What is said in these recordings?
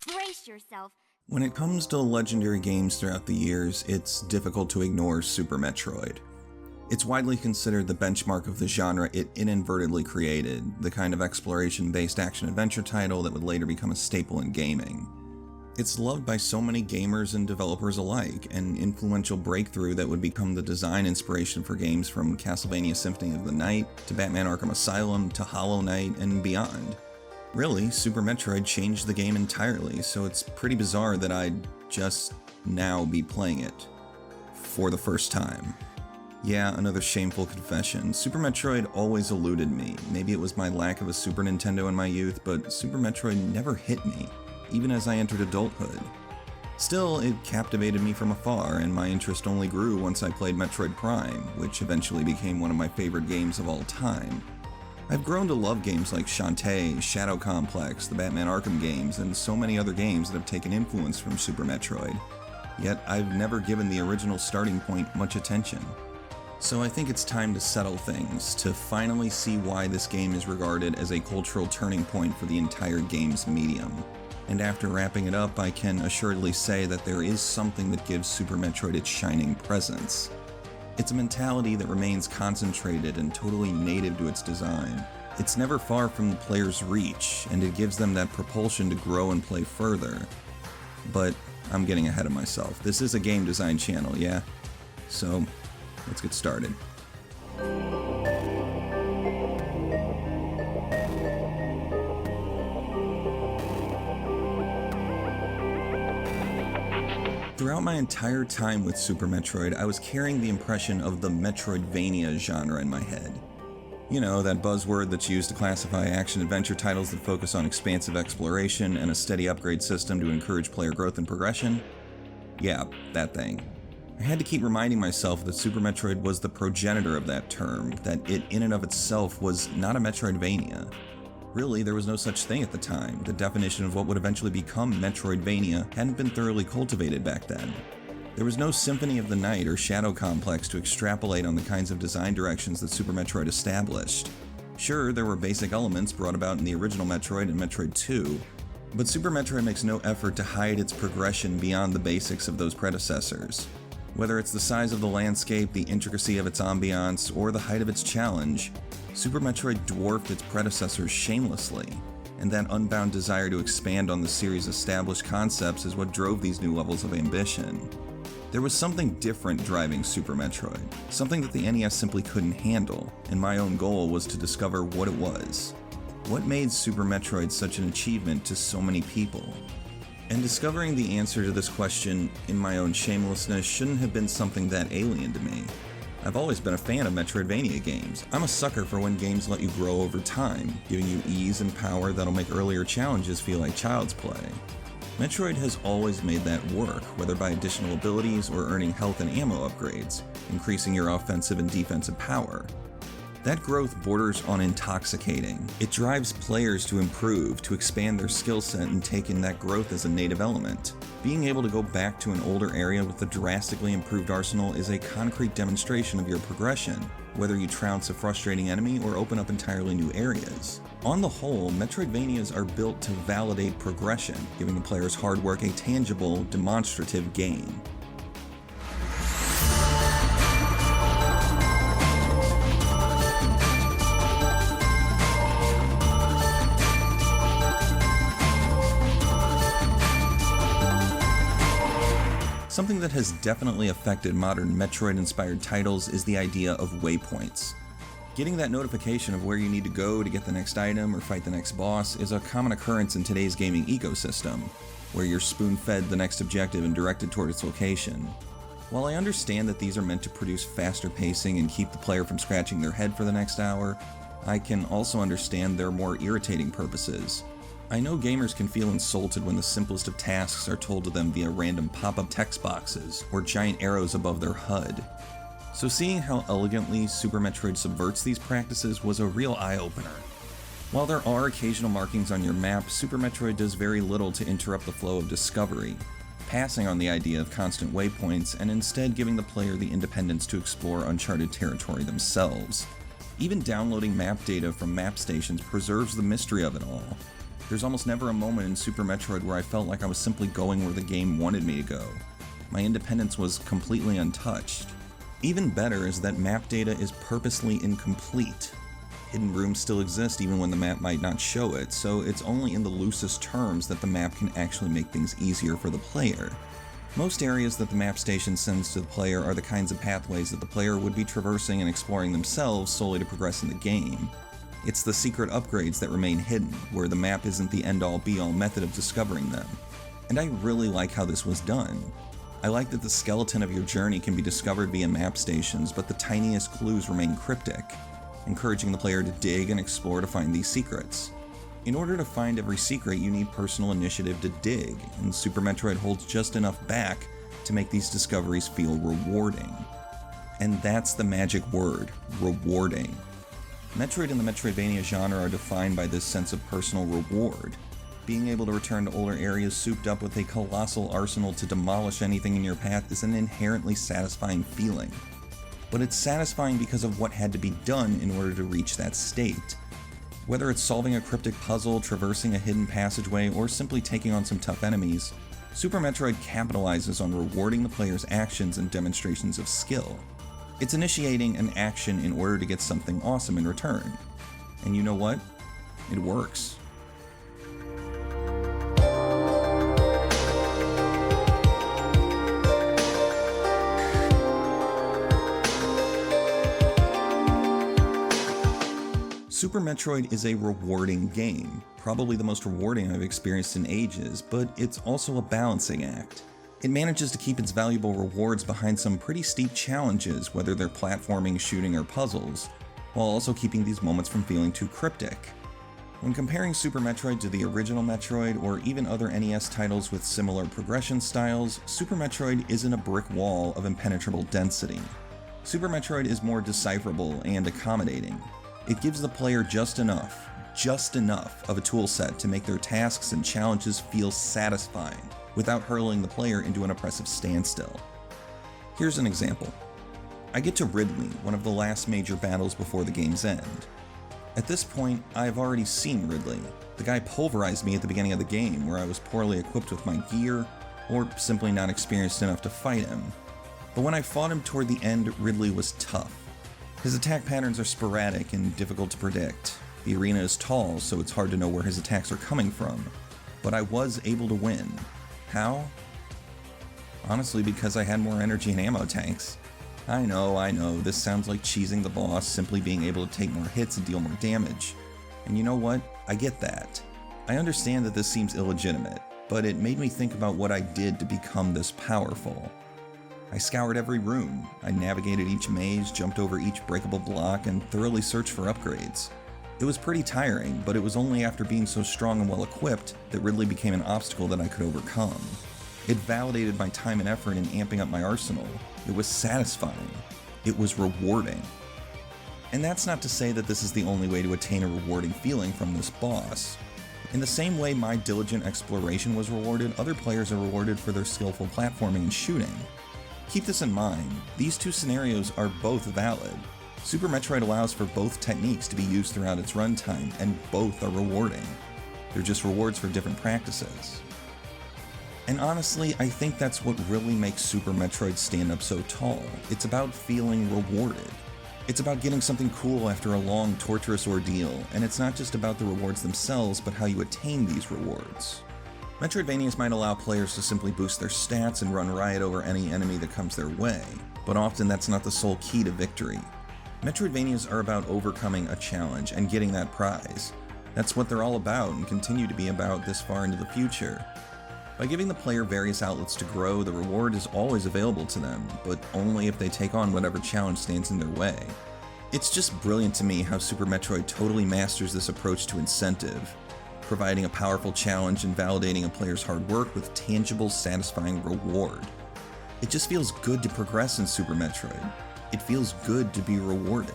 Brace yourself. When it comes to legendary games throughout the years, it's difficult to ignore Super Metroid. It's widely considered the benchmark of the genre it inadvertently created, the kind of exploration-based action-adventure title that would later become a staple in gaming. It's loved by so many gamers and developers alike, an influential breakthrough that would become the design inspiration for games from Castlevania Symphony of the Night, to Batman Arkham Asylum, to Hollow Knight, and beyond. Really, Super Metroid changed the game entirely, so it's pretty bizarre that I'd just now be playing it for the first time. Yeah, another shameful confession. Super Metroid always eluded me. Maybe it was my lack of a Super Nintendo in my youth, but Super Metroid never hit me, even as I entered adulthood. Still, it captivated me from afar, and my interest only grew once I played Metroid Prime, which eventually became one of my favorite games of all time. I've grown to love games like Shantae, Shadow Complex, the Batman Arkham games, and so many other games that have taken influence from Super Metroid. Yet, I've never given the original starting point much attention. So I think it's time to settle things, to finally see why this game is regarded as a cultural turning point for the entire game's medium. And after wrapping it up, I can assuredly say that there is something that gives Super Metroid its shining presence. It's a mentality that remains concentrated and totally native to its design. It's never far from the player's reach, and it gives them that propulsion to grow and play further. But I'm getting ahead of myself. This is a game design channel, yeah? So, let's get started. Throughout my entire time with Super Metroid, I was carrying the impression of the Metroidvania genre in my head. You know, that buzzword that's used to classify action-adventure titles that focus on expansive exploration and a steady upgrade system to encourage player growth and progression? Yeah, that thing. I had to keep reminding myself that Super Metroid was the progenitor of that term, that it in and of itself was not a Metroidvania. Really, there was no such thing at the time. The definition of what would eventually become Metroidvania hadn't been thoroughly cultivated back then. There was no Symphony of the Night or Shadow Complex to extrapolate on the kinds of design directions that Super Metroid established. Sure, there were basic elements brought about in the original Metroid and Metroid 2, but Super Metroid makes no effort to hide its progression beyond the basics of those predecessors. Whether it's the size of the landscape, the intricacy of its ambiance, or the height of its challenge, Super Metroid dwarfed its predecessors shamelessly, and that unbound desire to expand on the series' established concepts is what drove these new levels of ambition. There was something different driving Super Metroid, something that the NES simply couldn't handle, and my own goal was to discover what it was. What made Super Metroid such an achievement to so many people? And discovering the answer to this question in my own shamelessness shouldn't have been something that alien to me. I've always been a fan of Metroidvania games. I'm a sucker for when games let you grow over time, giving you ease and power that'll make earlier challenges feel like child's play. Metroid has always made that work, whether by additional abilities or earning health and ammo upgrades, increasing your offensive and defensive power. That growth borders on intoxicating. It drives players to improve, to expand their skill set and take in that growth as a native element. Being able to go back to an older area with a drastically improved arsenal is a concrete demonstration of your progression, whether you trounce a frustrating enemy or open up entirely new areas. On the whole, Metroidvanias are built to validate progression, giving the player's hard work a tangible, demonstrative gain. Something that has definitely affected modern Metroid-inspired titles is the idea of waypoints. Getting that notification of where you need to go to get the next item or fight the next boss is a common occurrence in today's gaming ecosystem, where you're spoon-fed the next objective and directed toward its location. While I understand that these are meant to produce faster pacing and keep the player from scratching their head for the next hour, I can also understand their more irritating purposes. I know gamers can feel insulted when the simplest of tasks are told to them via random pop-up text boxes or giant arrows above their HUD. So seeing how elegantly Super Metroid subverts these practices was a real eye-opener. While there are occasional markings on your map, Super Metroid does very little to interrupt the flow of discovery, passing on the idea of constant waypoints and instead giving the player the independence to explore uncharted territory themselves. Even downloading map data from map stations preserves the mystery of it all. There's almost never a moment in Super Metroid where I felt like I was simply going where the game wanted me to go. My independence was completely untouched. Even better is that map data is purposely incomplete. Hidden rooms still exist even when the map might not show it, so it's only in the loosest terms that the map can actually make things easier for the player. Most areas that the map station sends to the player are the kinds of pathways that the player would be traversing and exploring themselves solely to progress in the game. It's the secret upgrades that remain hidden, where the map isn't the end-all be-all method of discovering them. And I really like how this was done. I like that the skeleton of your journey can be discovered via map stations, but the tiniest clues remain cryptic, encouraging the player to dig and explore to find these secrets. In order to find every secret, you need personal initiative to dig, and Super Metroid holds just enough back to make these discoveries feel rewarding. And that's the magic word, rewarding. Metroid and the Metroidvania genre are defined by this sense of personal reward. Being able to return to older areas souped up with a colossal arsenal to demolish anything in your path is an inherently satisfying feeling. But it's satisfying because of what had to be done in order to reach that state. Whether it's solving a cryptic puzzle, traversing a hidden passageway, or simply taking on some tough enemies, Super Metroid capitalizes on rewarding the player's actions and demonstrations of skill. It's initiating an action in order to get something awesome in return. And you know what? It works. Super Metroid is a rewarding game, probably the most rewarding I've experienced in ages, but it's also a balancing act. It manages to keep its valuable rewards behind some pretty steep challenges, whether they're platforming, shooting, or puzzles, while also keeping these moments from feeling too cryptic. When comparing Super Metroid to the original Metroid, or even other NES titles with similar progression styles, Super Metroid isn't a brick wall of impenetrable density. Super Metroid is more decipherable and accommodating. It gives the player just enough of a tool set to make their tasks and challenges feel satisfying, without hurling the player into an oppressive standstill. Here's an example. I get to Ridley, one of the last major battles before the game's end. At this point, I've already seen Ridley. The guy pulverized me at the beginning of the game, where I was poorly equipped with my gear, or simply not experienced enough to fight him. But when I fought him toward the end, Ridley was tough. His attack patterns are sporadic and difficult to predict. The arena is tall, so it's hard to know where his attacks are coming from. But I was able to win. How? Honestly, because I had more energy and ammo tanks. I know, this sounds like cheesing the boss, simply being able to take more hits and deal more damage. And you know what? I get that. I understand that this seems illegitimate, but it made me think about what I did to become this powerful. I scoured every room, I navigated each maze, jumped over each breakable block, and thoroughly searched for upgrades. It was pretty tiring, but it was only after being so strong and well equipped that Ridley became an obstacle that I could overcome. It validated my time and effort in amping up my arsenal. It was satisfying. It was rewarding. And that's not to say that this is the only way to attain a rewarding feeling from this boss. In the same way my diligent exploration was rewarded, other players are rewarded for their skillful platforming and shooting. Keep this in mind, these two scenarios are both valid. Super Metroid allows for both techniques to be used throughout its runtime, and both are rewarding. They're just rewards for different practices. And honestly, I think that's what really makes Super Metroid stand up so tall. It's about feeling rewarded. It's about getting something cool after a long, torturous ordeal, and it's not just about the rewards themselves, but how you attain these rewards. Metroidvanias might allow players to simply boost their stats and run riot over any enemy that comes their way, but often that's not the sole key to victory. Metroidvanias are about overcoming a challenge and getting that prize. That's what they're all about and continue to be about this far into the future. By giving the player various outlets to grow, the reward is always available to them, but only if they take on whatever challenge stands in their way. It's just brilliant to me how Super Metroid totally masters this approach to incentive, providing a powerful challenge and validating a player's hard work with tangible, satisfying reward. It just feels good to progress in Super Metroid. It feels good to be rewarded.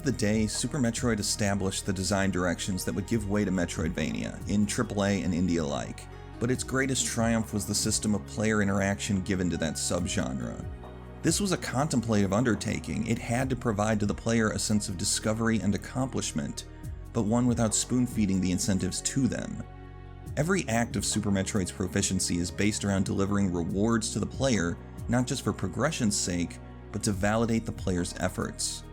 the day, Super Metroid established the design directions that would give way to Metroidvania, in AAA and indie alike, but its greatest triumph was the system of player interaction given to that subgenre. This was a contemplative undertaking. It had to provide to the player a sense of discovery and accomplishment, but one without spoon-feeding the incentives to them. Every act of Super Metroid's proficiency is based around delivering rewards to the player, not just for progression's sake, but to validate the player's efforts.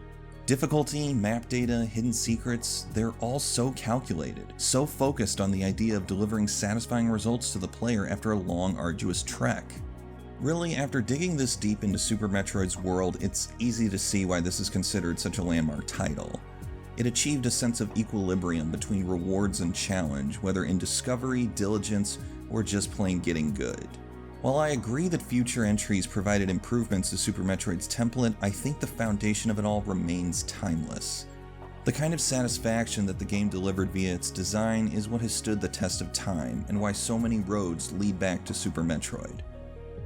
Difficulty, map data, hidden secrets, they're all so calculated, so focused on the idea of delivering satisfying results to the player after a long, arduous trek. Really, after digging this deep into Super Metroid's world, it's easy to see why this is considered such a landmark title. It achieved a sense of equilibrium between rewards and challenge, whether in discovery, diligence, or just plain getting good. While I agree that future entries provided improvements to Super Metroid's template, I think the foundation of it all remains timeless. The kind of satisfaction that the game delivered via its design is what has stood the test of time, and why so many roads lead back to Super Metroid.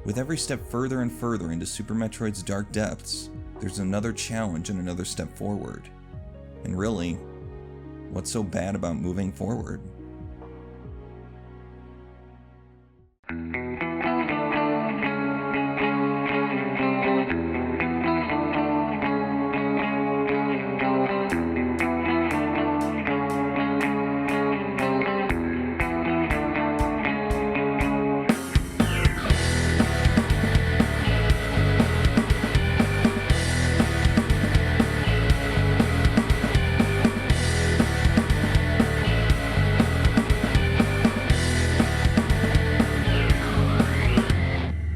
With every step further and further into Super Metroid's dark depths, there's another challenge and another step forward. And really, what's so bad about moving forward?